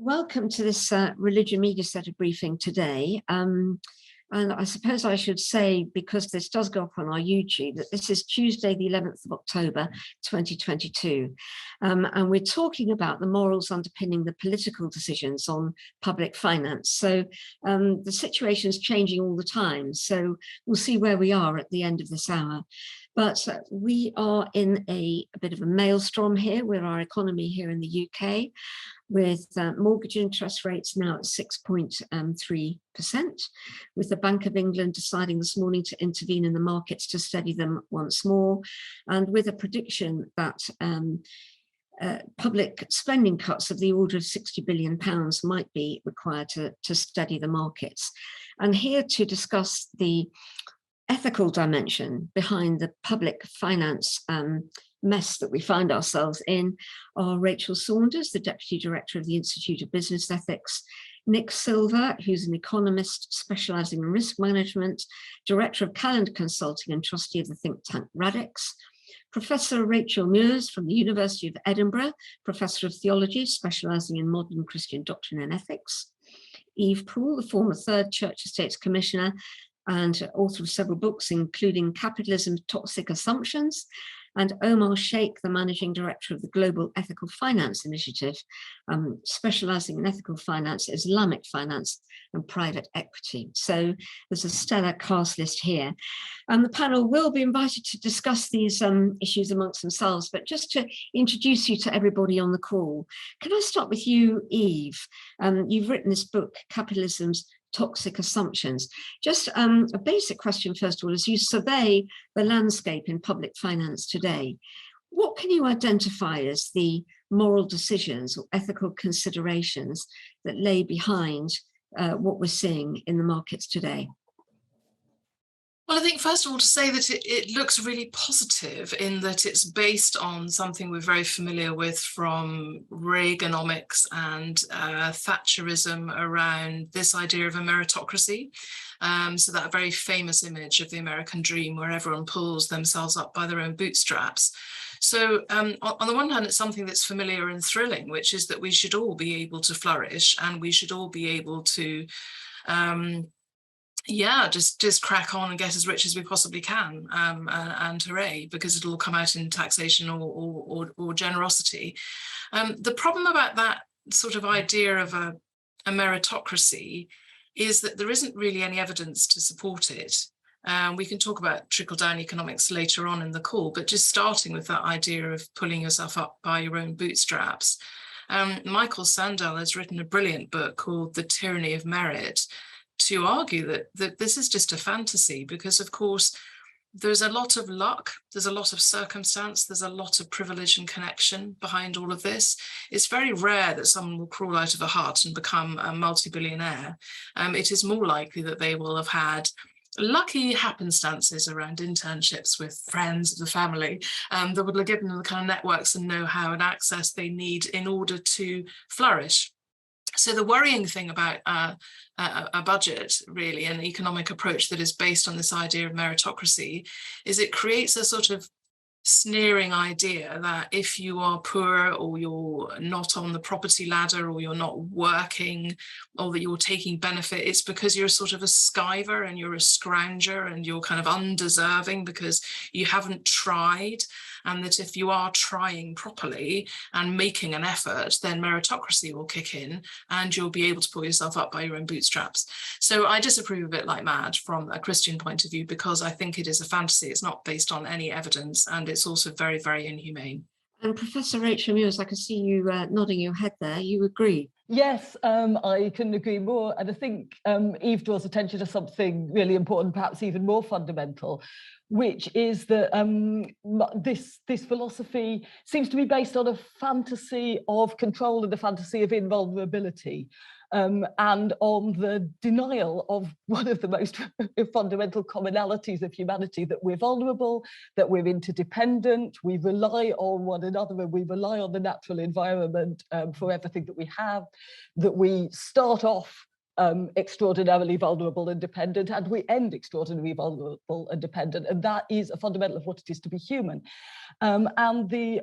Welcome to this Religion Media Centre briefing today. And I suppose I should say, because this does go up on our YouTube, that this is Tuesday, the 11th of October, 2022. And we're talking about the morals underpinning the political decisions on public finance. So the situation is changing all the time. So we'll see where we are at the end of this hour. But we are in a bit of a maelstrom here with our economy here in the UK, with mortgage interest rates now at 6.3%, with the Bank of England deciding this morning to intervene in the markets to steady them once more, and with a prediction that public spending cuts of the order of £60 billion might be required to steady the markets. And here to discuss the ethical dimension behind the public finance mess that we find ourselves in are Rachael Saunders, the Deputy Director of the Institute of Business Ethics, Nick Silver, who's an economist specialising in risk management, Director of Callund Consulting and Trustee of the think tank Radix, Professor Rachel Muers from the University of Edinburgh, Professor of Theology specialising in modern Christian doctrine and ethics, Eve Poole, the former Third Church Estates Commissioner and author of several books, including Capitalism's Toxic Assumptions, and Omar Shaikh, the Managing Director of the Global Ethical Finance Initiative, specialising in ethical finance, Islamic finance and private equity. So there's a stellar cast list here. And the panel will be invited to discuss these issues amongst themselves, but just to introduce you to everybody on the call, can I start with you, Eve? You've written this book, Capitalism's Toxic Assumptions. Just a basic question, first of all, as you survey the landscape in public finance today, what can you identify as the moral decisions or ethical considerations that lay behind what we're seeing in the markets today? Well, I think first of all to say that it looks really positive in that it's based on something we're very familiar with from Reaganomics and Thatcherism around this idea of a meritocracy. So that very famous image of the American dream where everyone pulls themselves up by their own bootstraps. So on the one hand, it's something that's familiar and thrilling, which is that we should all be able to flourish and we should all be able to just crack on and get as rich as we possibly can, and hooray, because it'll come out in taxation or generosity. The problem about that sort of idea of a meritocracy is that there isn't really any evidence to support it. We can talk about trickle-down economics later on in the call, but just starting with that idea of pulling yourself up by your own bootstraps. Michael Sandel has written a brilliant book called The Tyranny of Marriage, to argue that this is just a fantasy, because of course there's a lot of luck, there's a lot of circumstance, there's a lot of privilege and connection behind all of this. It's very rare that someone will crawl out of a hut and become a multi-billionaire. It is more likely that they will have had lucky happenstances around internships with friends of the family that would have given them the kind of networks and know-how and access they need in order to flourish. So the worrying thing about a budget, really, an economic approach that is based on this idea of meritocracy, is it creates a sort of sneering idea that if you are poor or you're not on the property ladder or you're not working or that you're taking benefit, it's because you're sort of a skiver and you're a scrounger and you're kind of undeserving because you haven't tried. And that if you are trying properly and making an effort, then meritocracy will kick in and you'll be able to pull yourself up by your own bootstraps. So I disapprove of it like mad from a Christian point of view, because I think it is a fantasy. It's not based on any evidence, and it's also very, very inhumane. And Professor Rachel Muers, I can see you nodding your head there. You agree? Yes, I couldn't agree more. And I think Eve draws attention to something really important, perhaps even more fundamental, which is that this philosophy seems to be based on a fantasy of control and a fantasy of invulnerability, and on the denial of one of the most fundamental commonalities of humanity, that we're vulnerable, that we're interdependent, we rely on one another, and we rely on the natural environment for everything that we have, that we start off extraordinarily vulnerable and dependent, and we end extraordinarily vulnerable and dependent, and that is a fundamental of what it is to be human. And the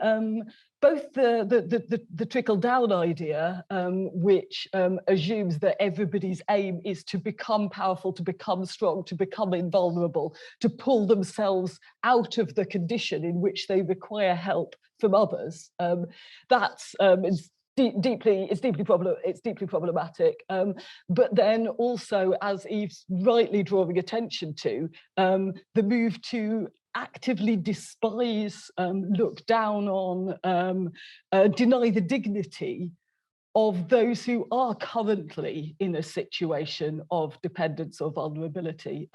both the trickle-down idea, which assumes that everybody's aim is to become powerful, to become strong, to become invulnerable, to pull themselves out of the condition in which they require help from others. That's deeply problematic. But then also, as Eve's rightly drawing attention to, the move to actively despise, look down on, deny the dignity of those who are currently in a situation of dependence or vulnerability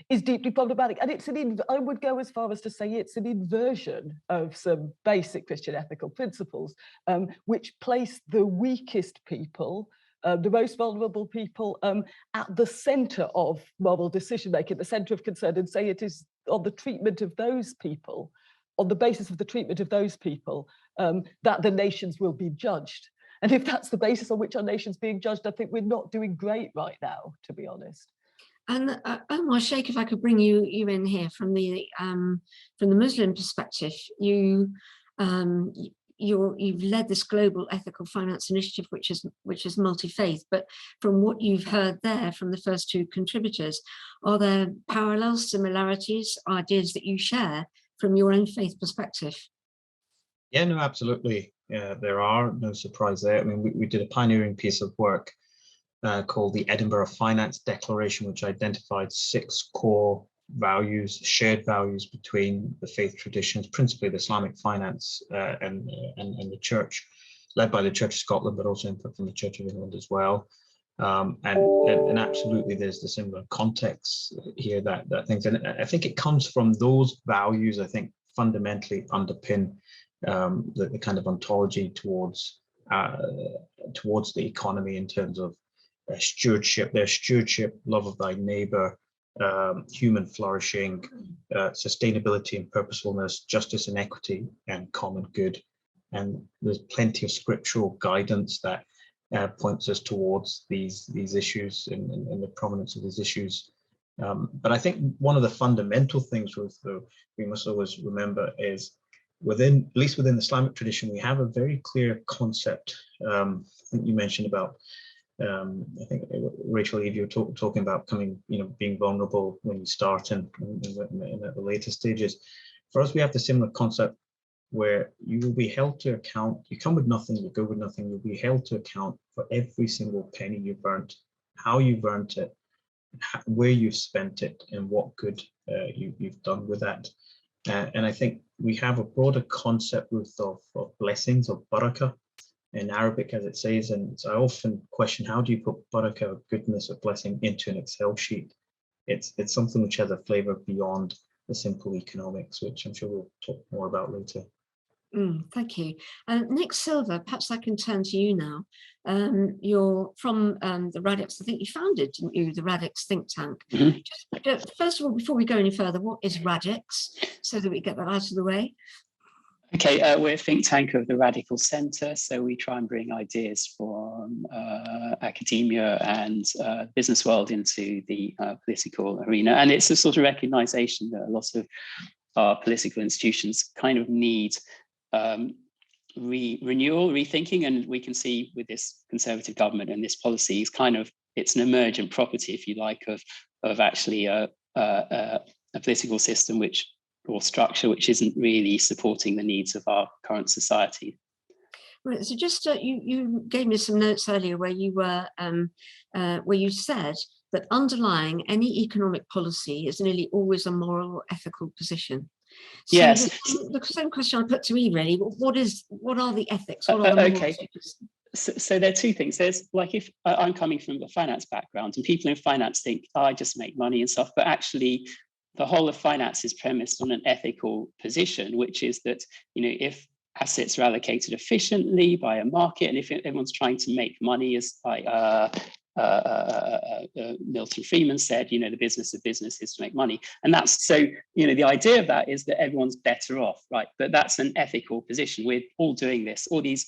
is deeply problematic. And I would go as far as to say it's an inversion of some basic Christian ethical principles, which place the weakest people, the most vulnerable people, at the centre of moral decision-making, the centre of concern, and say it is on the treatment of those people, on the basis of the treatment of those people, that the nations will be judged. And if that's the basis on which our nation's being judged, I think we're not doing great right now, to be honest. And Omar Shaikh, if I could bring you in here from the Muslim perspective, you've led this global ethical finance initiative, which is multi-faith. But from what you've heard there from the first two contributors, are there parallels, similarities, ideas that you share from your own faith perspective? Yeah, no, absolutely. There are, no surprise there. I mean, we did a pioneering piece of work called the Edinburgh Finance Declaration, which identified 6 core values, shared values between the faith traditions, principally the Islamic finance and the church, led by the Church of Scotland, but also input from the Church of England as well. And absolutely, there's the similar context here that things, and I think it comes from those values, I think, fundamentally underpin the kind of ontology towards the economy in terms of stewardship, love of thy neighbor, human flourishing, sustainability and purposefulness, justice and equity, and common good. And there's plenty of scriptural guidance that points us towards these issues and the prominence of these issues. But I think one of the fundamental things we must always remember is, at least within the Islamic tradition, we have a very clear concept. I think you mentioned about, I think Rachael, Eve, you were talking about being vulnerable when you start and at the later stages. For us, we have the similar concept where you will be held to account. You come with nothing, you go with nothing. You'll be held to account for every single penny you've earned, how you've earned it, where you've spent it, and what good you've done with that. And I think we have a broader concept, Ruth, of blessings, of barakah in Arabic, as it says. And so I often question, how do you put barakah, goodness, or blessing into an Excel sheet? It's something which has a flavour beyond the simple economics, which I'm sure we'll talk more about later. Thank you. Nick Silver, perhaps I can turn to you now. You're from the Radix, I think you founded, didn't you, the Radix think tank. Just, first of all, before we go any further, what is Radix, so that we get that out of the way? Okay, we're a think tank of the Radical Centre, so we try and bring ideas from academia and business world into the political arena. And it's a sort of recognisation that a lot of our political institutions kind of need renewal, rethinking, and we can see with this Conservative government and this policy, it's an emergent property, if you like, of actually a political system or structure which isn't really supporting the needs of our current society. Right. So just you gave me some notes earlier where you were where you said that underlying any economic policy is nearly always a moral or ethical position. So yes. The same question I put to Eve, really. What are the ethics? What are the morals? Okay. So there are two things. There's like, if I'm coming from a finance background, and people in finance think, I just make money and stuff, but actually the whole of finance is premised on an ethical position, which is that, if assets are allocated efficiently by a market, and if everyone's trying to make money, as Milton Friedman said, the business of business is to make money. And that's so, the idea of that is that everyone's better off, right? But that's an ethical position. We're all doing this, all these,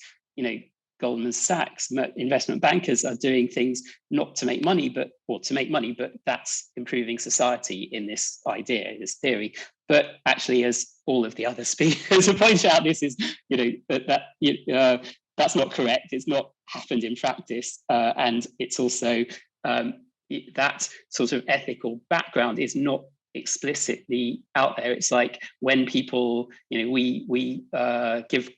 Goldman Sachs, investment bankers are doing things not to make money, but that's improving society in this idea, this theory. But actually, as all of the other speakers have pointed out, this is, that's not correct. It's not happened in practice, and it's also that sort of ethical background is not explicitly out there. It's like when people, we give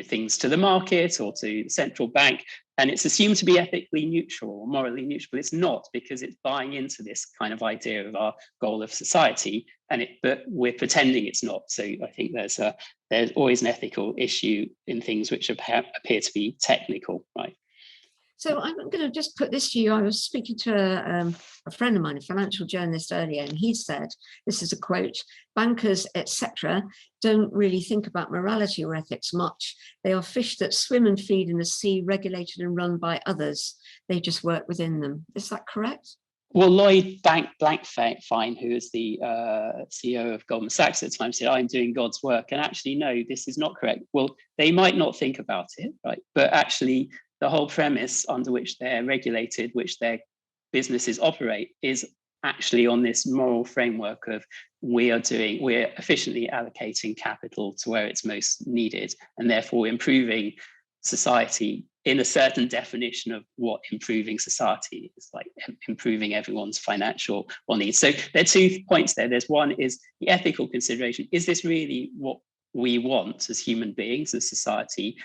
things to the market or to the central bank, and it's assumed to be ethically neutral or morally neutral. It's not, because it's buying into this kind of idea of our goal of society, but we're pretending it's not. So I think there's always an ethical issue in things which appear to be technical, right? So I'm going to just put this to you. I was speaking to a friend of mine, a financial journalist earlier, and he said, this is a quote, "Bankers, etc., don't really think about morality or ethics much. They are fish that swim and feed in the sea, regulated and run by others. They just work within them." Is that correct? Well, Lloyd Blankfein, who is the CEO of Goldman Sachs at the time, said, "I'm doing God's work." And actually, no, this is not correct. Well, they might not think about it, right? But actually, the whole premise under which they're regulated, which their businesses operate, is actually on this moral framework of we're efficiently allocating capital to where it's most needed, and therefore improving society in a certain definition of what improving society is, like improving everyone's financial needs. So there are 2 points there. There's one is the ethical consideration. Is this really what we want as human beings, as society,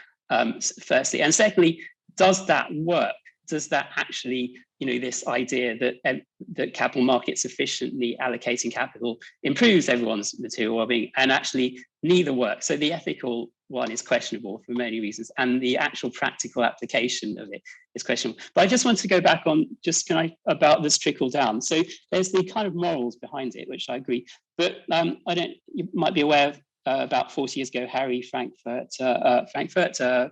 firstly? And secondly, does that work? Does that actually, this idea that capital markets efficiently allocating capital improves everyone's material well-being? And actually neither work. So the ethical one is questionable for many reasons, and the actual practical application of it is questionable. But I just want to go back on about this trickle down. So there's the kind of morals behind it, which I agree. But you might be aware of, about 40 years ago, Harry Frankfurt,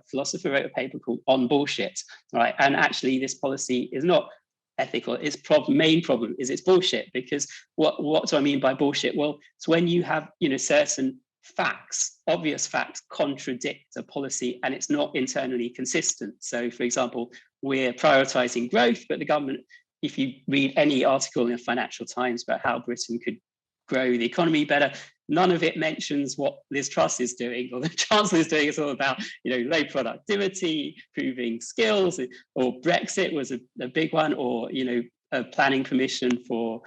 philosopher, wrote a paper called On Bullshit, right? And actually this policy is not ethical. Its main problem is it's bullshit, because what do I mean by bullshit? Well, it's when you have, certain facts, obvious facts, contradict a policy and it's not internally consistent. So for example, we're prioritizing growth, but the government, if you read any article in the Financial Times about how Britain could grow the economy better, none of it mentions what Liz Truss is doing or the Chancellor is doing. It's all about, low productivity, improving skills, or Brexit was a big one, or, a planning permission for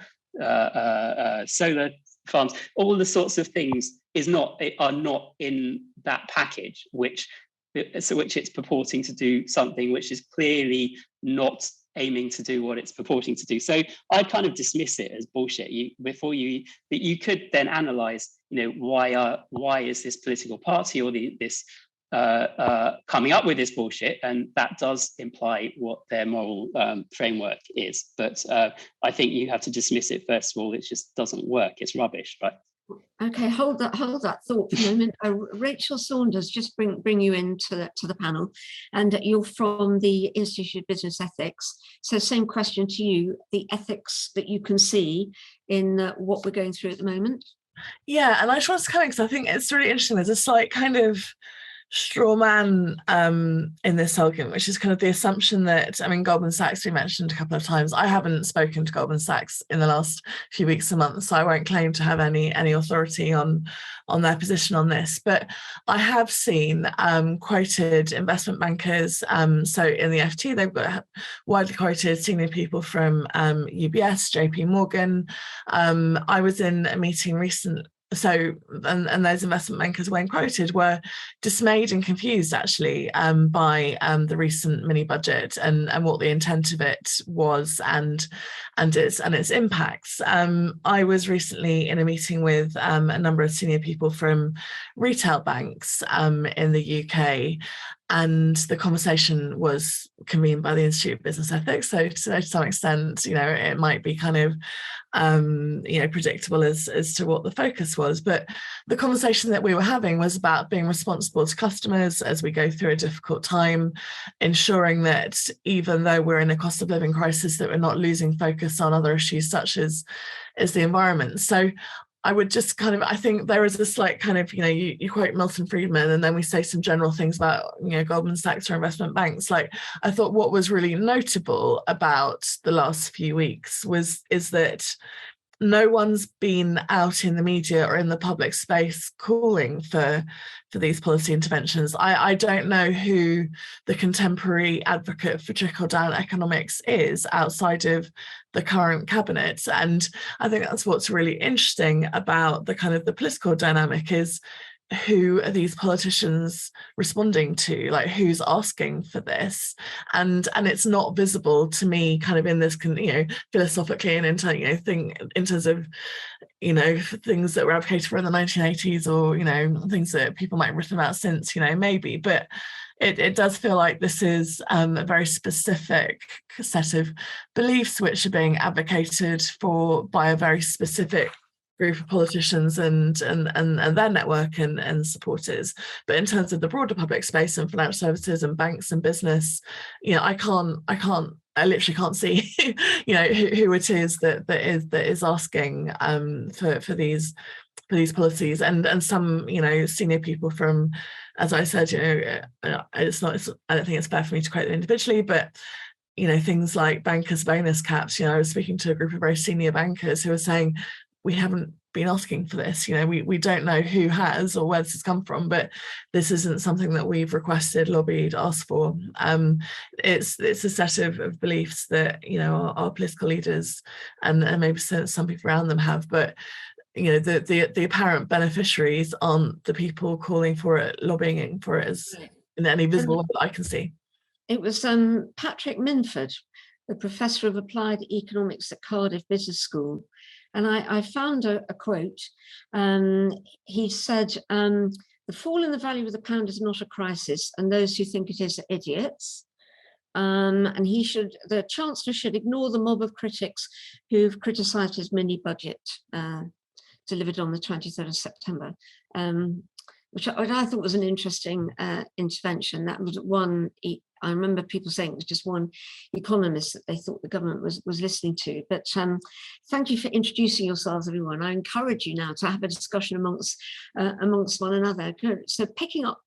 solar farms. All the sorts of things are not in that package, which it's purporting to do something which is clearly not aiming to do what it's purporting to do. So I kind of dismiss it as bullshit. You could then analyze, why is this political party or this coming up with this bullshit, and that does imply what their moral framework is. But I think you have to dismiss it first of all. It just doesn't work. It's rubbish, right? Okay, hold that thought for a moment. Rachael Saunders, just bring you into the panel, and you're from the Institute of Business Ethics. So same question to you: the ethics that you can see in what we're going through at the moment. Yeah, and I just want to come in because I think it's really interesting. There's a slight kind of straw man in this argument, which is kind of the assumption that, Goldman Sachs we mentioned a couple of times. I haven't spoken to Goldman Sachs in the last few weeks and months, so I won't claim to have any authority on their position on this. But I have seen quoted investment bankers. So in the FT, they've got widely quoted senior people from UBS, JP Morgan. I was in a meeting recently. So, and those investment bankers, when quoted, were dismayed and confused actually by the recent mini budget and what the intent of it was and its impacts. I was recently in a meeting with a number of senior people from retail banks in the UK. And the conversation was convened by the Institute of Business Ethics. So to some extent, it might be kind of, predictable as to what the focus was. But the conversation that we were having was about being responsible to customers as we go through a difficult time, ensuring that even though we're in a cost of living crisis, that we're not losing focus on other issues such as the environment. So I would just kind of, I think there is a slight kind of, you quote Milton Friedman, and then we say some general things about, Goldman Sachs or investment banks. Like, I thought what was really notable about the last few weeks is that no one's been out in the media or in the public space calling for these policy interventions. I don't know who the contemporary advocate for trickle-down economics is outside of the current cabinet. And I think that's what's really interesting about the kind of the political dynamic is, who are these politicians responding to? Like, who's asking for this? And it's not visible to me kind of in this, philosophically and in terms of, things that were advocated for in the 1980s, or, things that people might have written about since, maybe. But it does feel like this is a very specific set of beliefs which are being advocated for by a very specific group of politicians and their network and supporters. But in terms of the broader public space and financial services and banks and business, I literally can't see who it is that is asking for these policies, and some senior people from, as I said, I don't think it's fair for me to quote them individually, but things like bankers' bonus caps. I was speaking to a group of very senior bankers who were saying, we haven't been asking for this. We don't know who has or where this has come from, but this isn't something that we've requested, lobbied, asked for. It's a set of beliefs that our political leaders and maybe some people around them have, but the apparent beneficiaries aren't the people calling for it, lobbying for it in any visible way that I can see. It was Patrick Minford, the professor of applied economics at Cardiff Business School. And I found a quote. He said, the fall in the value of the pound is not a crisis, and those who think it is are idiots. And the Chancellor should ignore the mob of critics who've criticised his mini budget delivered on the 23rd of September, which I thought was an interesting intervention. That was one. I remember people saying it was just one economist that they thought the government was listening to. But thank you for introducing yourselves, everyone. I encourage you now to have a discussion amongst one another. So picking up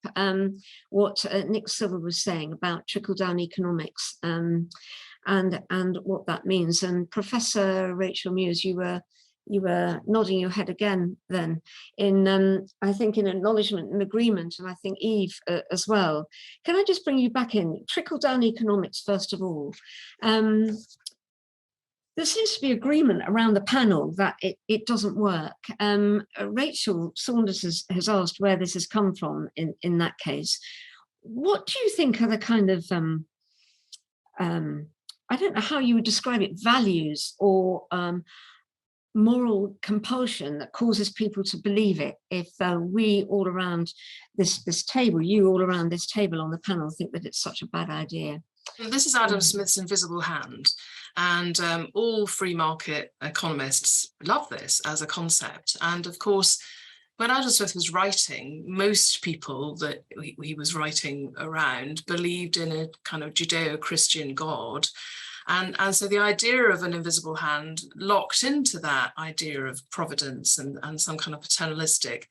what Nick Silver was saying about trickle-down economics and what that means. And Professor Rachael Muers, you were nodding your head again then in I think in acknowledgement and agreement, and I think Eve as well. Can I just bring you back in? Trickle-down economics, first of all. There seems to be agreement around the panel that it doesn't work. Rachael Saunders has asked where this has come from in that case. What do you think are the kind of, I don't know how you would describe it, values or moral compulsion that causes people to believe it if we all around this table, you all around this table on the panel, think that it's such a bad idea? This is Adam Smith's invisible hand, and all free market economists love this as a concept. And of course, when Adam Smith was writing, most people that he was writing around believed in a kind of Judeo-Christian God. And so the idea of an invisible hand locked into that idea of providence and some kind of paternalistic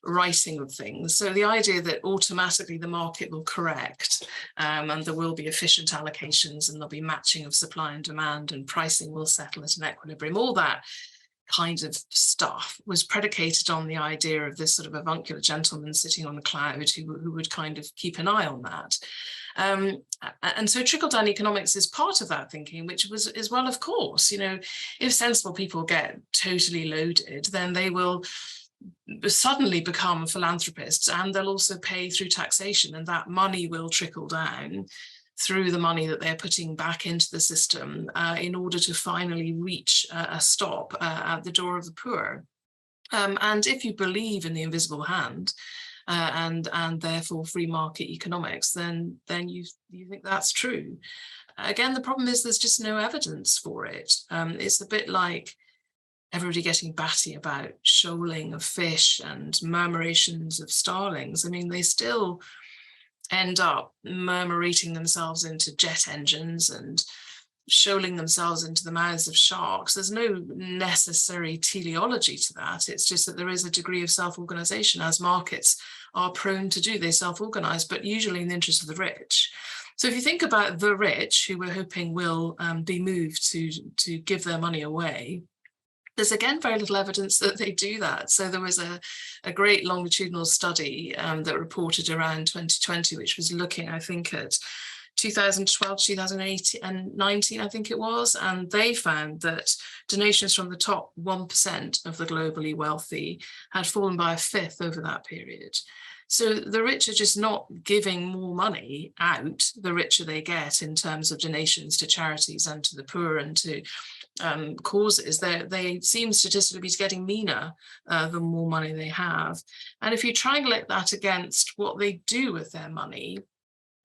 writing of things. So the idea that automatically the market will correct and there will be efficient allocations and there'll be matching of supply and demand and pricing will settle at an equilibrium, all that kind of stuff was predicated on the idea of this sort of avuncular gentleman sitting on a cloud who would kind of keep an eye on that. And so trickle-down economics is part of that thinking, which is, well, of course, if sensible people get totally loaded, then they will suddenly become philanthropists, and they'll also pay through taxation, and that money will trickle down through the money that they're putting back into the system in order to finally reach a stop at the door of the poor. And if you believe in the invisible hand, and therefore free market economics, then you think that's true. Again, the problem is there's just no evidence for it. It's a bit like everybody getting batty about shoaling of fish and murmurations of starlings. I mean, they still end up murmurating themselves into jet engines and shoaling themselves into the mouths of sharks. There's no necessary teleology to that. It's just that there is a degree of self-organization, as markets are prone to do. They self-organize, but usually in the interest of the rich. So if you think about the rich, who we're hoping will be moved to give their money away, there's again very little evidence that they do that. So there was a great longitudinal study that reported around 2020, which was looking, I think, at 2012, 2018 and 19, I think it was, and they found that donations from the top 1% of the globally wealthy had fallen by a fifth over that period. So the rich are just not giving more money out, the richer they get in terms of donations to charities and to the poor and to causes. They seem statistically to be getting meaner the more money they have. And if you triangulate that against what they do with their money,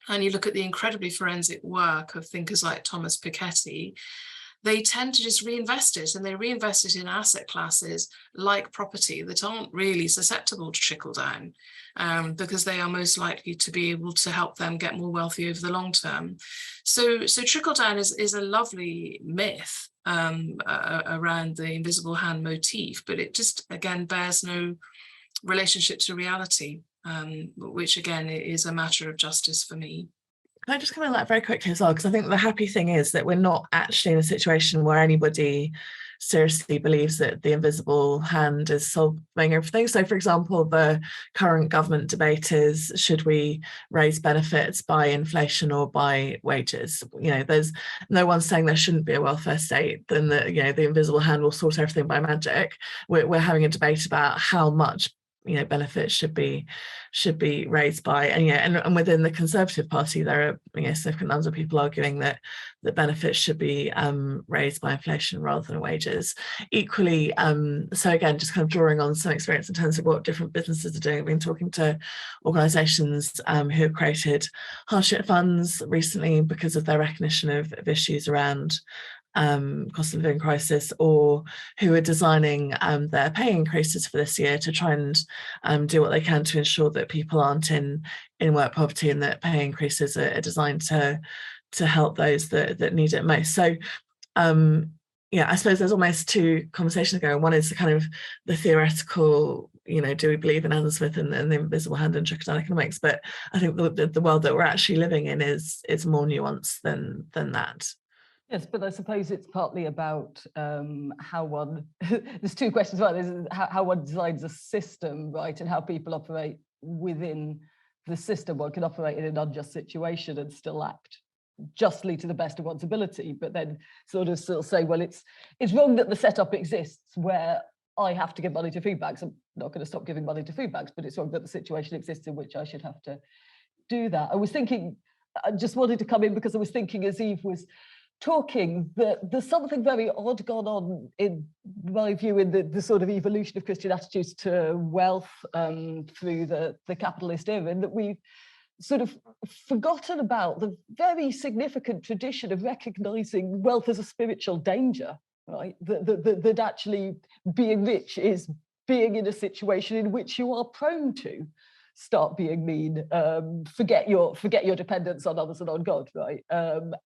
and you look at the incredibly forensic work of thinkers like Thomas Piketty, they tend to just reinvest it, and they reinvest it in asset classes like property that aren't really susceptible to trickle down, because they are most likely to be able to help them get more wealthy over the long term. So trickle down is a lovely myth around the invisible hand motif, but it just, again, bears no relationship to reality, which again is a matter of justice for me. Can I just come in like very quickly as well, because I think the happy thing is that we're not actually in a situation where anybody seriously believes that the invisible hand is solving everything. So, for example, the current government debate is, should we raise benefits by inflation or by wages? You know, there's no one saying there shouldn't be a welfare state, then the invisible hand will sort everything by magic. We're having a debate about how much benefits should be raised by, and within the Conservative Party there are significant numbers of people arguing that the benefits should be raised by inflation rather than wages. Equally, so again, just kind of drawing on some experience in terms of what different businesses are doing. I've been talking to organisations who have created hardship funds recently because of their recognition of issues around cost of living crisis, or who are designing their pay increases for this year to try and do what they can to ensure that people aren't in work poverty, and that pay increases are designed to help those that need it most. So I suppose there's almost two conversations going. One is the kind of the theoretical, do we believe in Adam Smith and the invisible hand and trickle-down economics? But I think the world that we're actually living in is more nuanced than that. Yes, but I suppose it's partly about how one, there's two questions about this, how one designs a system, right, and how people operate within the system. One can operate in an unjust situation and still act justly to the best of one's ability, but then sort of still say, well, it's wrong that the setup exists where I have to give money to food banks. I'm not going to stop giving money to food banks, but it's wrong that the situation exists in which I should have to do that. I was thinking, I just wanted to come in because I was thinking as Eve was talking that there's something very odd gone on, in my view, in the sort of evolution of Christian attitudes to wealth through the capitalist era, and that we've sort of forgotten about the very significant tradition of recognizing wealth as a spiritual danger, right? That actually being rich is being in a situation in which you are prone to start being mean, forget your dependence on others and on God, right?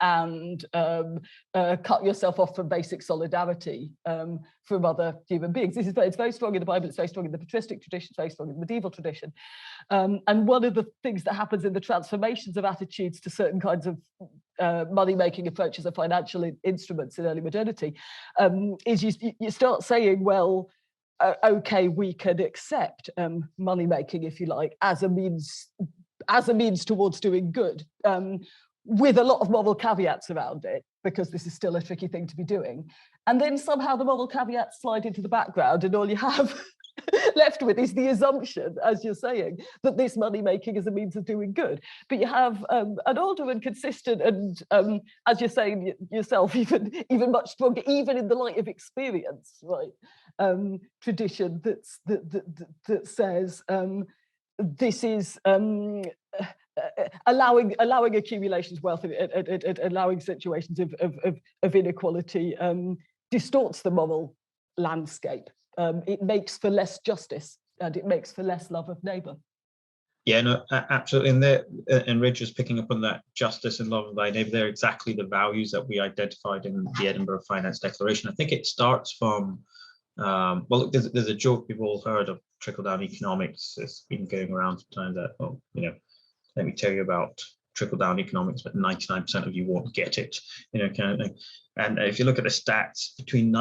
And cut yourself off from basic solidarity from other human beings. It's very strong in the Bible, it's very strong in the patristic tradition, it's very strong in the medieval tradition. And one of the things that happens in the transformations of attitudes to certain kinds of money-making approaches or financial instruments in early modernity is you start saying, well, okay, we can accept money making, if you like, as a means towards doing good, with a lot of moral caveats around it, because this is still a tricky thing to be doing. And then somehow the moral caveats slide into the background, and all you have left with is the assumption, as you're saying, that this money making is a means of doing good. But you have an older and consistent, and as you're saying yourself, even much stronger, even in the light of experience, right? Tradition that says this is allowing accumulations of wealth and allowing situations of inequality distorts the moral landscape. It makes for less justice, and it makes for less love of neighbour. Yeah, no, absolutely. And Rich is picking up on that justice and love of thy neighbour. They're exactly the values that we identified in the Edinburgh Finance Declaration. I think it starts from, well, there's a joke we've all heard of, trickle-down economics. It's been going around sometimes that, oh, let me tell you about trickle-down economics, but 99% of you won't get it, kind of thing. And if you look at the stats between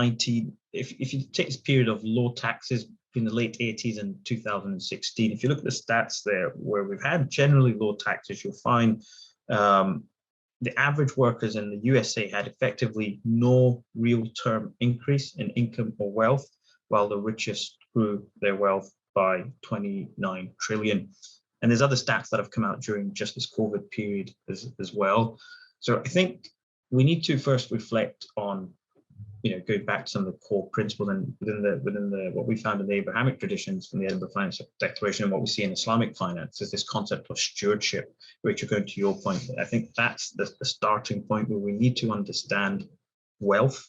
if you take this period of low taxes between the late 80s and 2016, if you look at the stats there where we've had generally low taxes, you'll find the average workers in the USA had effectively no real term increase in income or wealth, while the richest grew their wealth by 29 trillion. And there's other stats that have come out during just this COVID period as well. So I think we need to first reflect on, going back to some of the core principles and within the what we found in the Abrahamic traditions from the Edinburgh Finance Declaration and what we see in Islamic finance is this concept of stewardship. Rachel, going to your point, I think that's the starting point where we need to understand wealth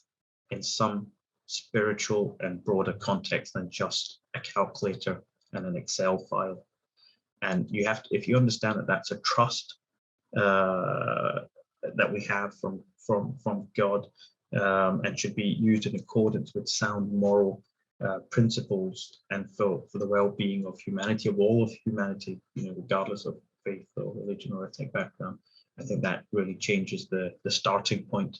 in some spiritual and broader context than just a calculator and an Excel file. And you have to, if you understand that that's a trust that we have from God, and should be used in accordance with sound moral principles and for the well-being of humanity, of all of humanity, regardless of faith or religion or ethnic background. I think that really changes the starting point.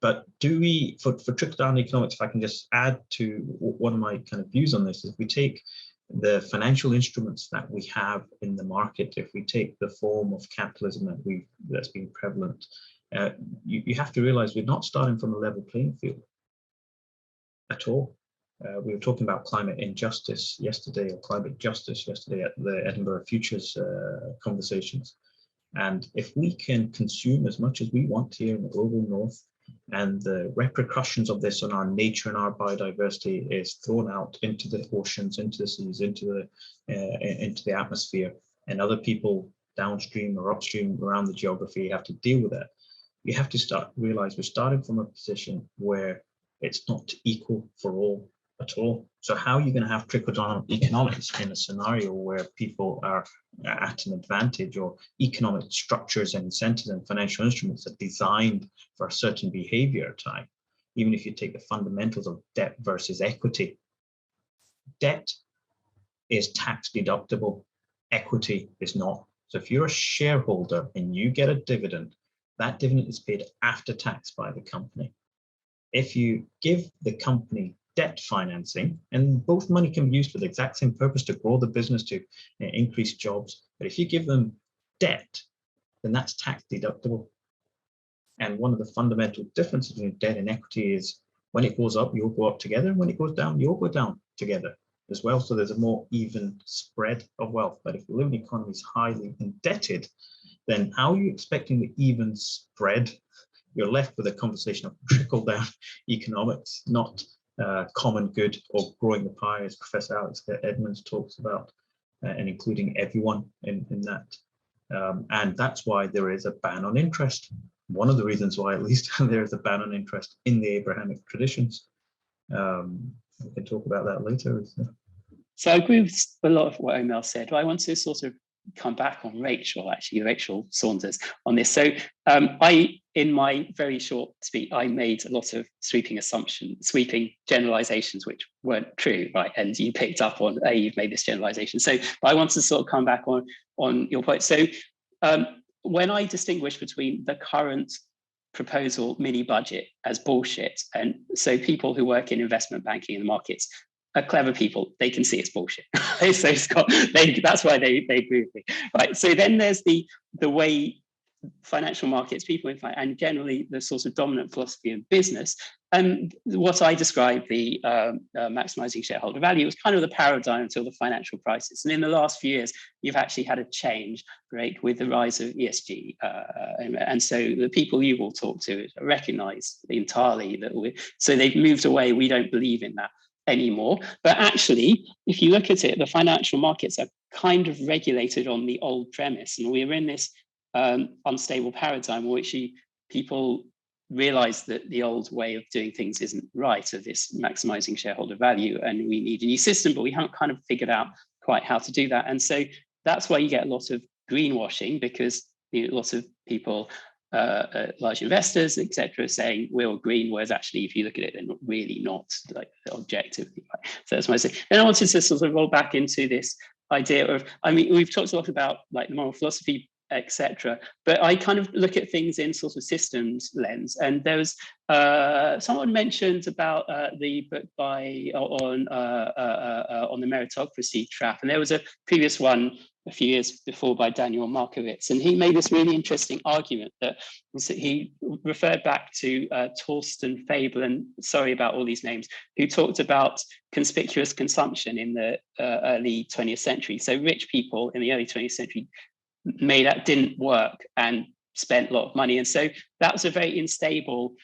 But do we, for trickle-down economics, if I can just add to one of my kind of views on this, is if we take the financial instruments that we have in the market, if we take the form of capitalism that's been prevalent, you have to realize we're not starting from a level playing field at all. We were talking about climate injustice yesterday, or climate justice yesterday at the Edinburgh Futures conversations. And if we can consume as much as we want here in the global north, and the repercussions of this on our nature and our biodiversity is thrown out into the oceans, into the seas, into the atmosphere, and other people downstream or upstream around the geography have to deal with that. You have to realize we're starting from a position where it's not equal for all at all. So how are you going to have trickle-down economics in a scenario where people are at an advantage, or economic structures and incentives and financial instruments are designed for a certain behavior type? Even if you take the fundamentals of debt versus equity, debt is tax deductible, equity is not. So if you're a shareholder and you get a dividend, that dividend is paid after tax by the company. If you give the company debt financing, and both money can be used for the exact same purpose, to grow the business, to increase jobs, but if you give them debt, then that's tax deductible. And one of the fundamental differences between debt and equity is when it goes up, you'll go up together, and when it goes down, you'll go down together as well. So there's a more even spread of wealth. But if you live in an economy is highly indebted, then how are you expecting the even spread? You're left with a conversation of trickle-down economics, not common good or growing the pie, as Professor Alex Edmonds talks about, and including everyone in that. And that's why there is a ban on interest. One of the reasons why, at least, there is a ban on interest in the Abrahamic traditions. We can talk about that later. So I agree with a lot of what Omar said, but I want to sort of come back on Rachael Saunders on this. So in my very short speech, I made a lot of sweeping generalizations, which weren't true, right? And you picked up on, you've made this generalization. So but I want to sort of come back on your point. So when I distinguish between the current proposal mini budget as bullshit, and so people who work in investment banking in the markets are clever people, they can see it's bullshit. So that's why they agree with me, right? So then there's the way financial markets, people in finance, and generally the sort of dominant philosophy of business, and what I describe the maximizing shareholder value was kind of the paradigm until the financial crisis. And in the last few years, you've actually had a change, right, with the rise of ESG. And so the people you will talk to recognize entirely that so they've moved away. We don't believe in that anymore. But actually, if you look at it, the financial markets are kind of regulated on the old premise. And we're in this unstable paradigm in which people realize that the old way of doing things isn't right, of this maximizing shareholder value, and we need a new system, but we haven't kind of figured out quite how to do that. And so that's why you get a lot of greenwashing, because lots of people, large investors, etc., saying we're all green, whereas actually, if you look at it, they're not really like objectively. So that's what I say. And I wanted to sort of roll back into this idea of, I mean, we've talked a lot about like the moral philosophy, etc., but I kind of look at things in sort of systems lens. And there was someone mentioned about the book on the meritocracy trap, and there was a previous one a few years before by Daniel Markowitz, and he made this really interesting argument that he referred back to Torsten Fabel, and sorry about all these names, who talked about conspicuous consumption in the early 20th century. So rich people in the early 20th century didn't work and spent a lot of money, and so that was a very unstable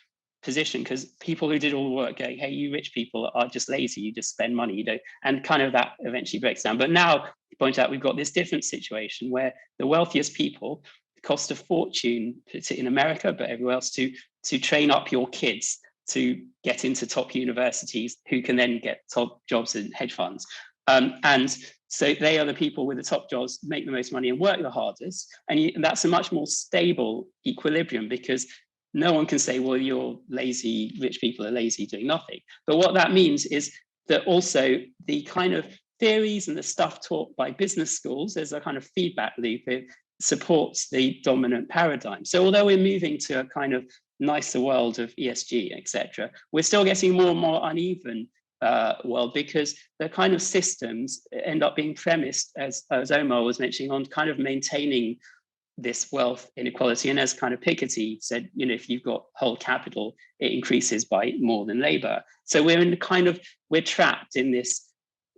position, because people who did all the work going, hey, you rich people are just lazy, you just spend money, you don't, and kind of that eventually breaks down. But now, you point out, we've got this different situation where the wealthiest people, it cost a fortune in America, but everywhere else, to train up your kids to get into top universities, who can then get top jobs in hedge funds. And so they are the people with the top jobs, make the most money and work the hardest. And that's a much more stable equilibrium, because no one can say, well, you're lazy, rich people are lazy doing nothing. But what that means is that also the kind of theories and the stuff taught by business schools, there's a kind of feedback loop. It supports the dominant paradigm. So although we're moving to a kind of nicer world of ESG, etc., we're still getting more and more uneven world, because the kind of systems end up being premised, as Omar was mentioning, on kind of maintaining this wealth inequality. And as kind of Piketty said, if you've got whole capital, it increases by more than labor. So we're trapped in this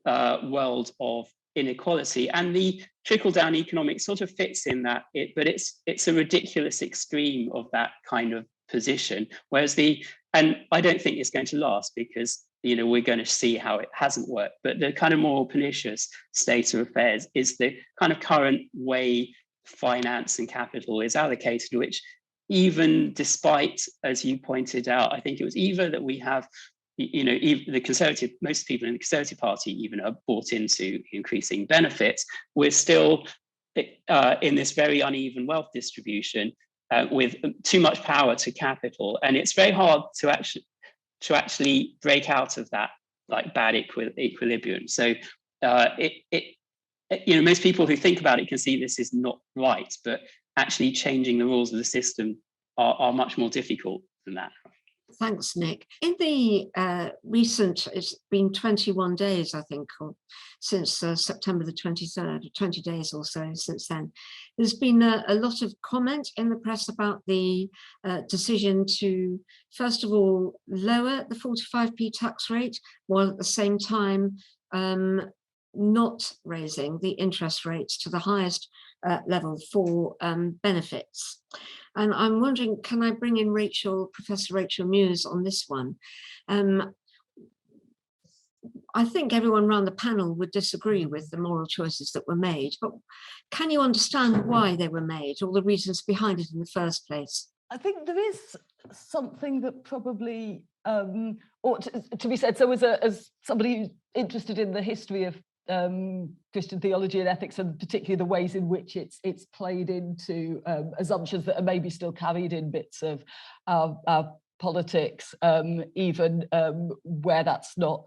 world of inequality, and the trickle-down economics sort of fits in that, but it's a ridiculous extreme of that kind of position. Whereas and I don't think it's going to last, because we're going to see how it hasn't worked. But the kind of more pernicious state of affairs is the kind of current way finance and capital is allocated, which even despite, as you pointed out, I think it was either that we have, the Conservative, most people in the Conservative Party even are bought into increasing benefits, we're still in this very uneven wealth distribution with too much power to capital. And it's very hard to actually break out of that like bad equilibrium. So most people who think about it can see this is not right, but actually changing the rules of the system are much more difficult than that. Thanks, Nick. In the it's been 21 days, I think, since September the 23rd, 20 days or so since then. There's been a lot of comment in the press about the decision to, first of all, lower the 45p tax rate, while at the same time not raising the interest rates to the highest level for benefits. And I'm wondering, can I bring in Professor Rachael Muers on this one? I think everyone around the panel would disagree with the moral choices that were made, but can you understand why they were made, or the reasons behind it in the first place? I think there is something that probably ought to be said. So as somebody who's interested in the history of Christian theology and ethics, and particularly the ways in which it's played into assumptions that are maybe still carried in bits of our politics, even where that's not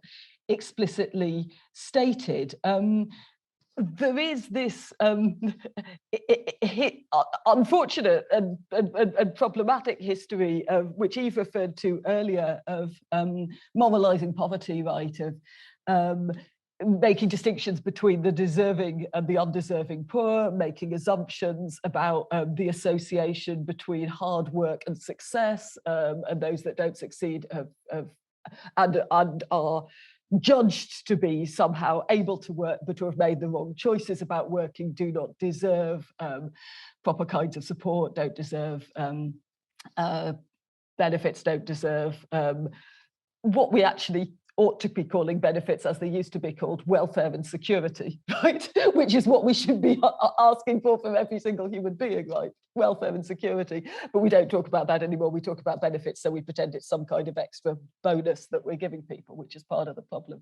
explicitly stated. There is this unfortunate and problematic history of which Eve referred to earlier, of normalizing poverty, right? Of making distinctions between the deserving and the undeserving poor, making assumptions about the association between hard work and success, and those that don't succeed and are judged to be somehow able to work but to have made the wrong choices about working, do not deserve proper kinds of support, don't deserve benefits, don't deserve what we actually ought to be calling benefits, as they used to be called, welfare and security, right? Which is what we should be asking for from every single human being, right? Welfare and security. But we don't talk about that anymore. We talk about benefits, so we pretend it's some kind of extra bonus that we're giving people, which is part of the problem.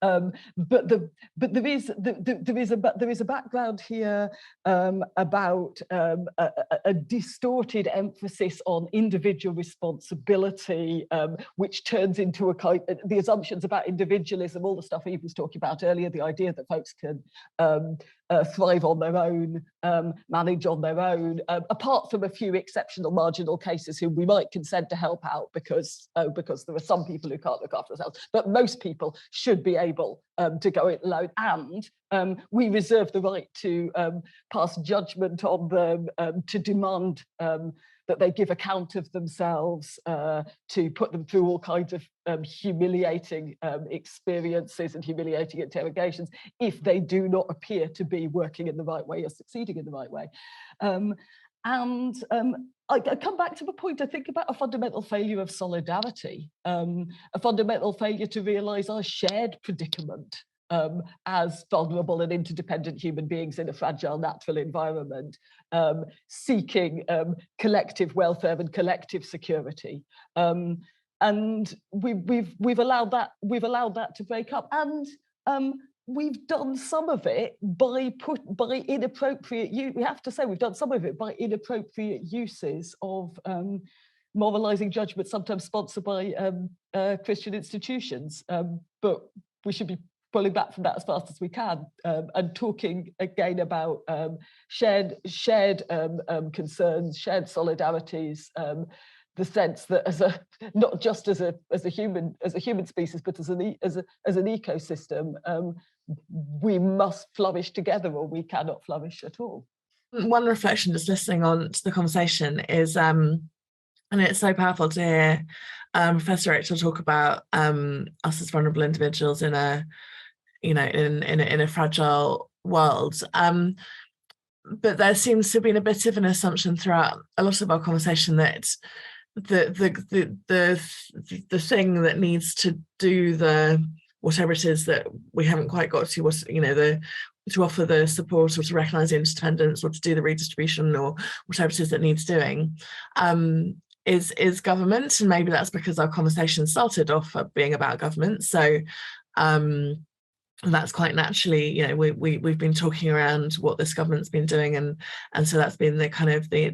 But there is a background here about a distorted emphasis on individual responsibility, which turns into a kind of the assumptions about individualism, all the stuff Eve was talking about earlier, the idea that folks can thrive on their own, manage on their own, apart from a few exceptional marginal cases who we might consent to help out because there are some people who can't look after themselves, but most people should be able to go it alone. And we reserve the right to pass judgment on them, to demand that they give account of themselves, to put them through all kinds of humiliating experiences and humiliating interrogations if they do not appear to be working in the right way or succeeding in the right way. I come back to the point, I think, about a fundamental failure of solidarity, a fundamental failure to realise our shared predicament as vulnerable and interdependent human beings in a fragile natural environment, seeking collective welfare and collective security. And we've allowed that to break up. And we've done some of it by inappropriate use. We have to say we've done some of it by inappropriate uses of moralizing judgment, sometimes sponsored by Christian institutions. But we should be pulling back from that as fast as we can, and talking again about shared concerns, shared solidarities. The sense that not just as a human species, but as an ecosystem, we must flourish together, or we cannot flourish at all. One reflection, just listening on to the conversation, is and it's so powerful to hear Professor Rachael talk about us as vulnerable individuals in a in a fragile world. But there seems to have been a bit of an assumption throughout a lot of our conversation that the thing that needs to do the whatever it is that we haven't quite got to, to offer the support, or to recognise the interdependence, or to do the redistribution, or whatever it is that needs doing, is government. And maybe that's because our conversation started off being about government. So that's quite naturally, we've been talking around what this government's been doing, and so that's been the kind of the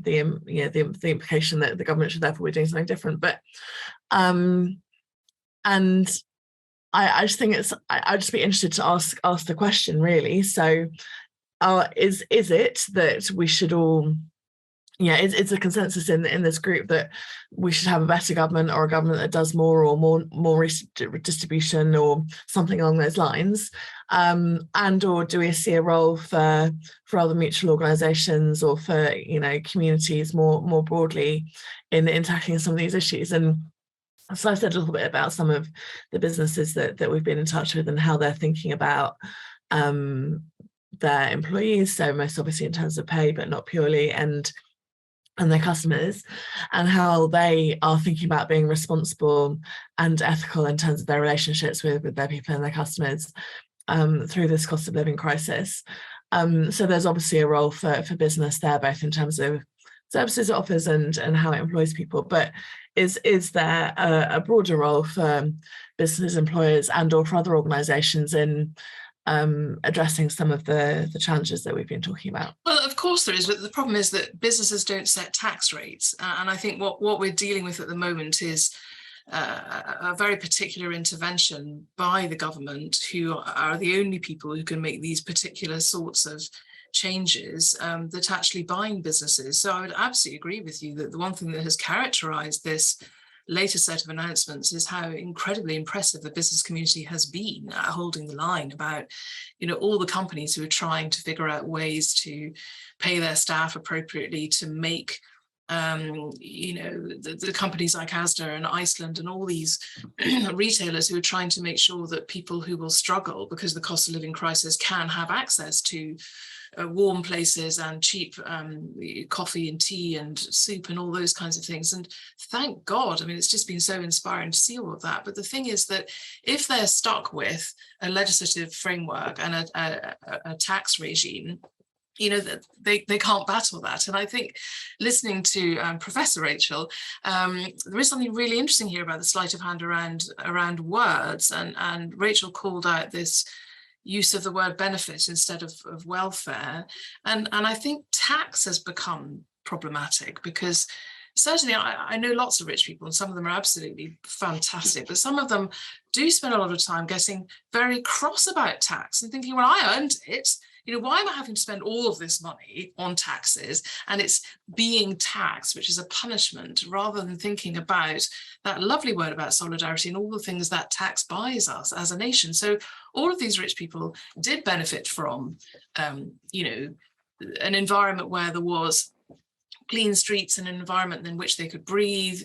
implication that the government should therefore be doing something different. But and I just think I'd just be interested to ask the question, really. So is it that we should all, it's a consensus in this group that we should have a better government, or a government that does more, or more redistribution, or something along those lines, and or do we see a role for other mutual organisations, or for communities more broadly in tackling some of these issues? And so I said a little bit about some of the businesses that we've been in touch with, and how they're thinking about their employees, so most obviously in terms of pay, but not purely, and their customers, and how they are thinking about being responsible and ethical in terms of their relationships with their people and their customers through this cost of living crisis. So there's obviously a role for business there, both in terms of services it offers and how it employs people. But is there a broader role for business employers and or for other organisations in addressing some of the challenges that we've been talking about? Well, of course there is, but the problem is that businesses don't set tax rates. And I think what we're dealing with at the moment is a very particular intervention by the government, who are the only people who can make these particular sorts of changes, that actually bind businesses. So I would absolutely agree with you that the one thing that has characterised this later set of announcements is how incredibly impressive the business community has been at holding the line about, all the companies who are trying to figure out ways to pay their staff appropriately, to make the companies like Asda and Iceland and all these retailers who are trying to make sure that people who will struggle because of the cost of living crisis can have access to warm places and cheap coffee and tea and soup and all those kinds of things. And thank God, I mean, it's just been so inspiring to see all of that. But the thing is that if they're stuck with a legislative framework and a tax regime, that they can't battle that. And I think listening to Professor Rachael, there is something really interesting here about the sleight of hand around words. And Rachael called out this use of the word benefit instead of welfare. And I think tax has become problematic because certainly I know lots of rich people and some of them are absolutely fantastic, but some of them do spend a lot of time getting very cross about tax and thinking, well, I earned it. Why am I having to spend all of this money on taxes? And it's being taxed, which is a punishment, rather than thinking about that lovely word about solidarity and all the things that tax buys us as a nation. So all of these rich people did benefit from, an environment where there was clean streets and an environment in which they could breathe,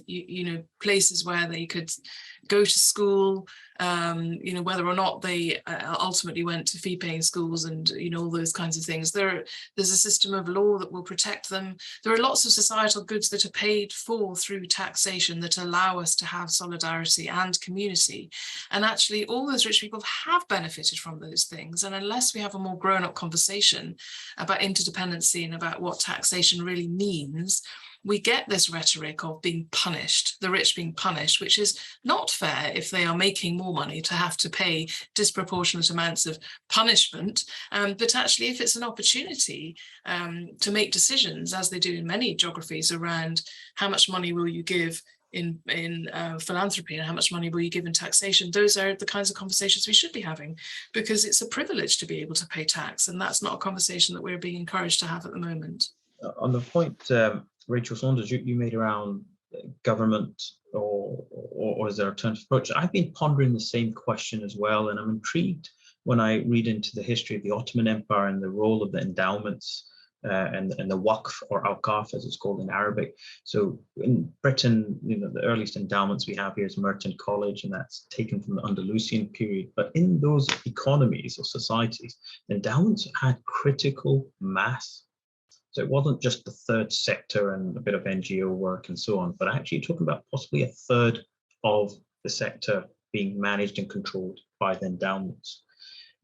places where they could go to school, whether or not they ultimately went to fee-paying schools and, all those kinds of things. There's a system of law that will protect them. There are lots of societal goods that are paid for through taxation that allow us to have solidarity and community. And actually, all those rich people have benefited from those things. And unless we have a more grown-up conversation about interdependency and about what taxation really means, we get this rhetoric of being punished, the rich being punished, which is not fair if they are making more money to have to pay disproportionate amounts of punishment. But actually, if it's an opportunity to make decisions, as they do in many geographies, around how much money will you give in philanthropy and how much money will you give in taxation, those are the kinds of conversations we should be having, because it's a privilege to be able to pay tax. And that's not a conversation that we're being encouraged to have at the moment. On the point, Rachael Saunders, you made around government or is there an alternative approach? I've been pondering the same question as well, and I'm intrigued when I read into the history of the Ottoman Empire and the role of the endowments and the waqf, or awqaf as it's called in Arabic. So in Britain, the earliest endowments we have here is Merton College, and that's taken from the Andalusian period. But in those economies or societies, endowments had critical mass. So it wasn't just the third sector and a bit of NGO work and so on, but actually talking about possibly a third of the sector being managed and controlled by the endowments.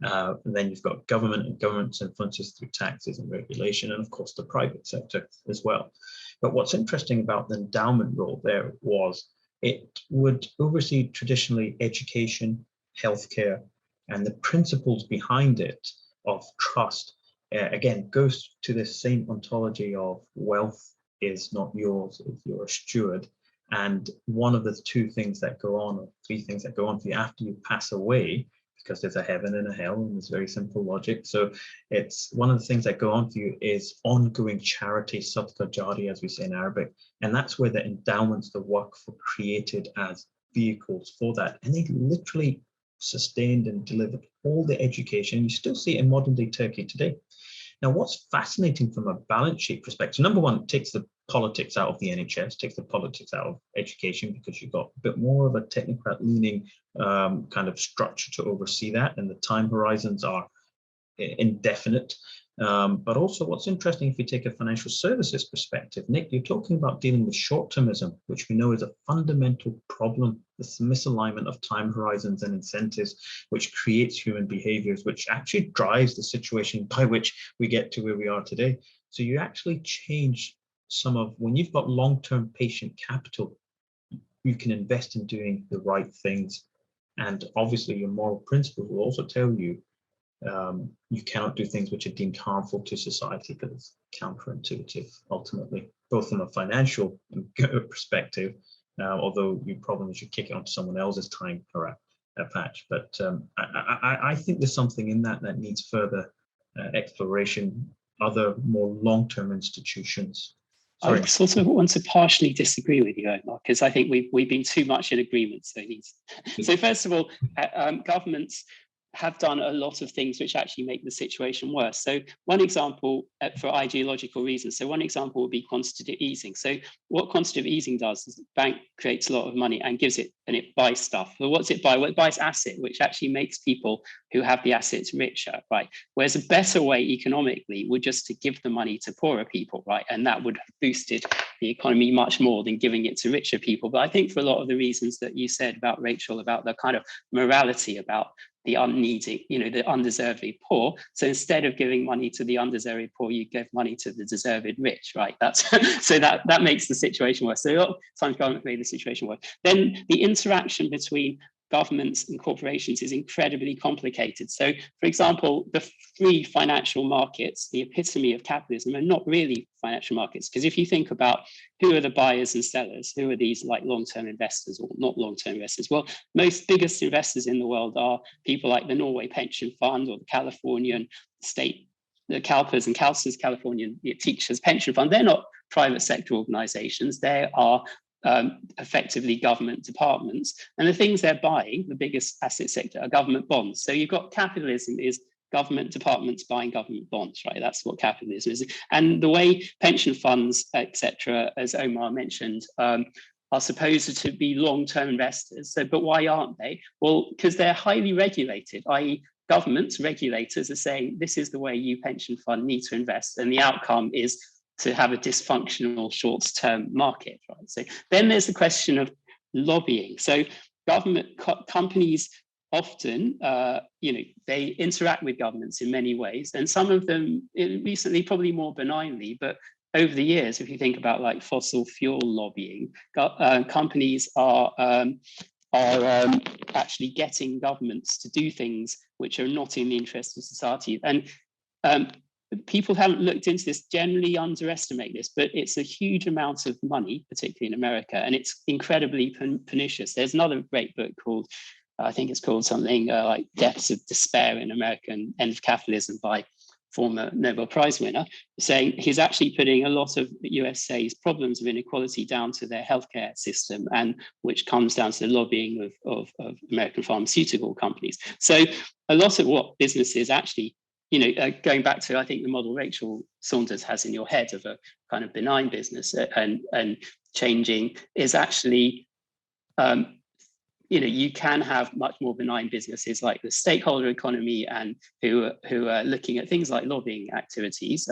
And then you've got government and government's influences through taxes and regulation, and of course the private sector as well. But what's interesting about the endowment role there was it would oversee traditionally education, healthcare, and the principles behind it of trust. Again, goes to this same ontology of wealth is not yours if you're a steward. And one of the two things that go on, or three things that go on for you after you pass away, because there's a heaven and a hell, and it's very simple logic. So it's one of the things that go on for you is ongoing charity, sadaqah jari, as we say in Arabic. And that's where the endowments, the waqf, were created as vehicles for that. And they literally sustained and delivered all the education. You still see it in modern day Turkey today. Now, what's fascinating from a balance sheet perspective, number one, it takes the politics out of the NHS, takes the politics out of education, because you've got a bit more of a technocrat leaning kind of structure to oversee that, and the time horizons are indefinite. But also what's interesting, if you take a financial services perspective, Nick, you're talking about dealing with short-termism, which we know is a fundamental problem, this misalignment of time horizons and incentives, which creates human behaviors, which actually drives the situation by which we get to where we are today. So you actually change some of, when you've got long-term patient capital, you can invest in doing the right things. And obviously your moral principles will also tell you you cannot do things which are deemed harmful to society, because it's counterintuitive ultimately, both from a financial perspective, although you probably should kick it onto someone else's time patch. But I think there's something in that needs further exploration, other more long-term institutions. Sorry. I sort of want to partially disagree with you, Omar, because I think we've been too much in agreement. So first of all, governments have done a lot of things which actually make the situation worse. So one example, for ideological reasons, so one example would be quantitative easing. So what quantitative easing does is the bank creates a lot of money and gives it, and it buys stuff. But what's it buy? Well, it buys asset, which actually makes people who have the assets richer, right? Whereas a better way economically would just to give the money to poorer people, right? And that would have boosted the economy much more than giving it to richer people. But I think for a lot of the reasons that you said about Rachel, about the kind of morality about the unneedy, the undeservedly poor. So instead of giving money to the undeserved poor, you give money to the deserved rich, right? That's so that makes the situation worse. So a lot of times government made the situation worse. Then the interaction between governments and corporations is incredibly complicated. So, for example, the free financial markets, the epitome of capitalism, are not really financial markets. Because if you think about who are the buyers and sellers, who are these like long-term investors or not long-term investors? Well, most biggest investors in the world are people like the Norway Pension Fund or the Californian state, the CalPERS and CalSTRS, Californian Teachers Pension Fund. They're not private sector organizations. They are effectively government departments, and the things they're buying, the biggest asset sector, are government bonds. So you've got capitalism is government departments buying government bonds, right? That's what capitalism is. And the way pension funds, etc., as Omar mentioned, are supposed to be long-term investors. So, but why aren't they? Well, because they're highly regulated, i.e., governments, regulators are saying this is the way you pension fund need to invest, and the outcome is to have a dysfunctional short-term market, right? So then there's the question of lobbying. So government companies often, they interact with governments in many ways, and some of them recently probably more benignly, but over the years, if you think about like fossil fuel lobbying, companies are actually getting governments to do things which are not in the interest of society. And people haven't looked into this, generally underestimate this, but it's a huge amount of money, particularly in America, and it's incredibly pernicious. There's another great book called, I think it's called something like Depths of Despair in America and End of Capitalism by former Nobel Prize winner, saying he's actually putting a lot of USA's problems of inequality down to their healthcare system, and which comes down to the lobbying of American pharmaceutical companies. So a lot of what businesses actually, going back to, I think, the model Rachael Saunders has in your head of a kind of benign business and changing is actually, you can have much more benign businesses like the stakeholder economy and who are looking at things like lobbying activities,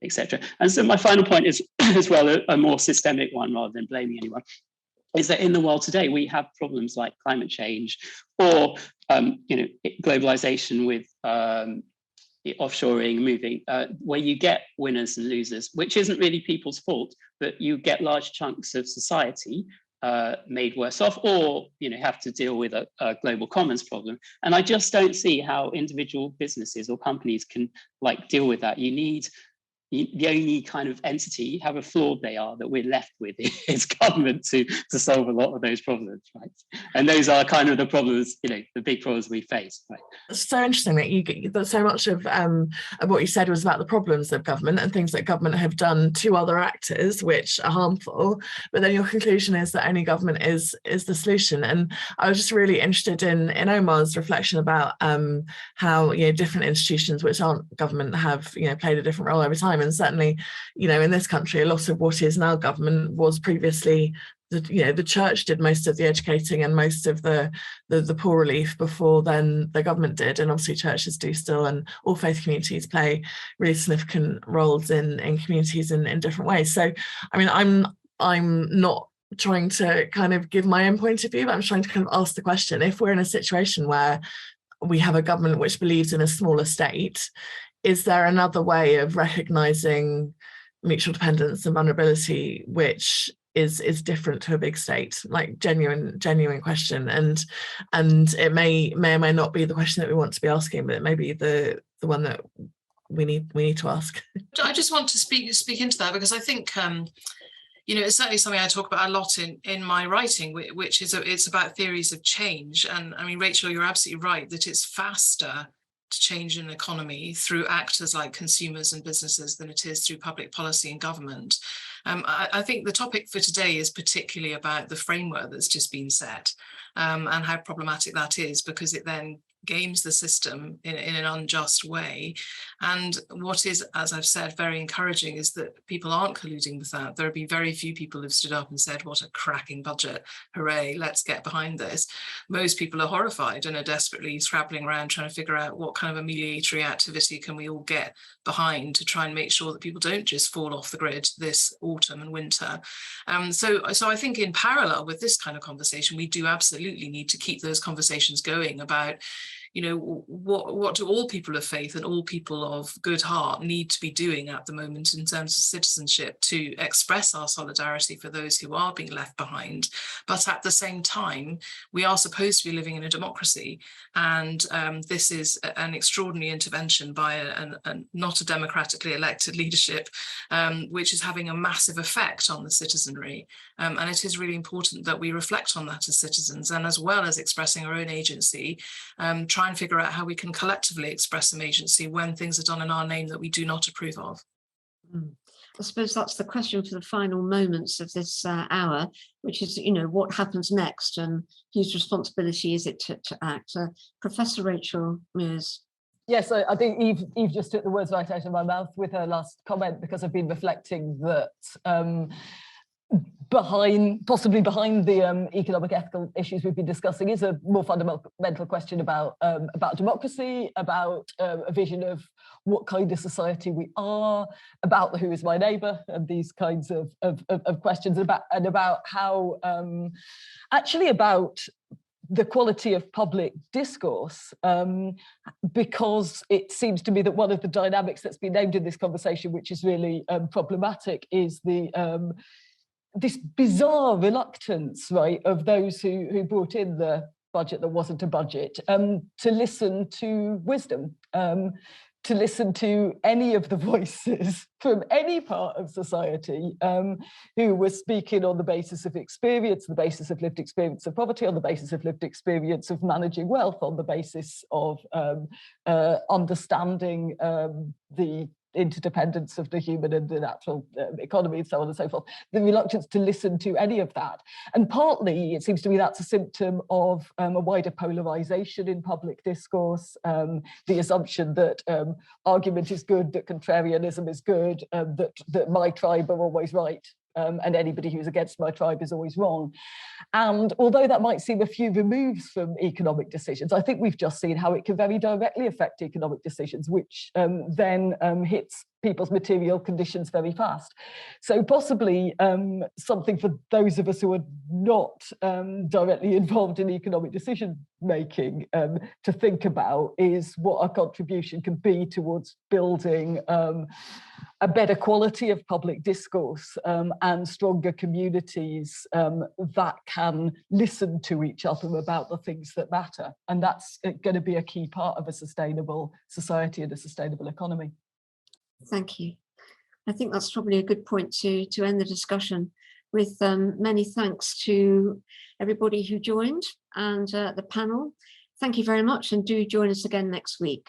etc. And so my final point is as well a more systemic one rather than blaming anyone, is that in the world today we have problems like climate change or globalization with offshoring, moving, where you get winners and losers, which isn't really people's fault, but you get large chunks of society made worse off, or have to deal with a global commons problem. And I just don't see how individual businesses or companies can deal with that. You need the only kind of entity, however flawed they are, that we're left with is government to solve a lot of those problems, right? And those are kind of the problems, the big problems we face, right? It's so interesting that so much of what you said was about the problems of government and things that government have done to other actors which are harmful, but then your conclusion is that only government is the solution. And I was just really interested in Omar's reflection about how different institutions which aren't government have played a different role over time. And certainly, in this country, a lot of what is now government was previously the church did most of the educating and most of the poor relief before then the government did. And obviously churches do still, and all faith communities play really significant roles in communities in different ways. So, I mean, I'm not trying to kind of give my own point of view, but I'm trying to kind of ask the question, if we're in a situation where we have a government which believes in a smaller state, is there another way of recognizing mutual dependence and vulnerability which is different to a big state? Like genuine question, and it may or may not be the question that we want to be asking, but it may be the one that we need to ask. I just want to speak into that, because I think it's certainly something I talk about a lot in my writing, which is it's about theories of change. And I mean, Rachel, you're absolutely right that it's faster to change an economy through actors like consumers and businesses than it is through public policy and government. I think the topic for today is particularly about the framework that's just been set, and how problematic that is, because it then games the system in an unjust way. And what is, as I've said, very encouraging is that people aren't colluding with that. There have been very few people who've stood up and said, what a cracking budget, hooray, let's get behind this. Most people are horrified and are desperately scrabbling around trying to figure out what kind of amelioratory activity can we all get behind to try and make sure that people don't just fall off the grid this autumn and winter. So I think in parallel with this kind of conversation, we do absolutely need to keep those conversations going about, you know, what do all people of faith and all people of good heart need to be doing at the moment in terms of citizenship to express our solidarity for those who are being left behind. But at the same time, we are supposed to be living in a democracy, and this is an extraordinary intervention by a not a democratically elected leadership, which is having a massive effect on the citizenry. And it is really important that we reflect on that as citizens, and as well as expressing our own agency, try and figure out how we can collectively express some agency when things are done in our name that we do not approve of. I suppose that's the question for the final moments of this hour, which is, you know, what happens next and whose responsibility is it to act? Professor Rachael Muers. Yes, I think Eve just took the words right out of my mouth with her last comment, because I've been reflecting that possibly behind the economic ethical issues we've been discussing is a more fundamental question about democracy, about a vision of what kind of society we are, about the who is my neighbour, and these kinds of questions, about how actually about the quality of public discourse, because it seems to me that one of the dynamics that's been named in this conversation, which is really problematic, is this bizarre reluctance, right, of those who brought in the budget that wasn't a budget, to listen to wisdom, to listen to any of the voices from any part of society who were speaking on the basis of experience, the basis of lived experience of poverty, on the basis of lived experience of managing wealth, on the basis of understanding the interdependence of the human and the natural economy, and so on and so forth, the reluctance to listen to any of that. And partly, it seems to me that's a symptom of a wider polarization in public discourse, the assumption that argument is good, that contrarianism is good, that my tribe are always right, and anybody who's against my tribe is always wrong. And although that might seem a few removes from economic decisions, I think we've just seen how it can very directly affect economic decisions, which then hits people's material conditions very fast. So possibly something for those of us who are not directly involved in economic decision making to think about is what our contribution can be towards building a better quality of public discourse and stronger communities that can listen to each other about the things that matter. And that's going to be a key part of a sustainable society and a sustainable economy. Thank you. I think that's probably a good point to end the discussion with. Many thanks to everybody who joined and the panel. Thank you very much, and do join us again next week.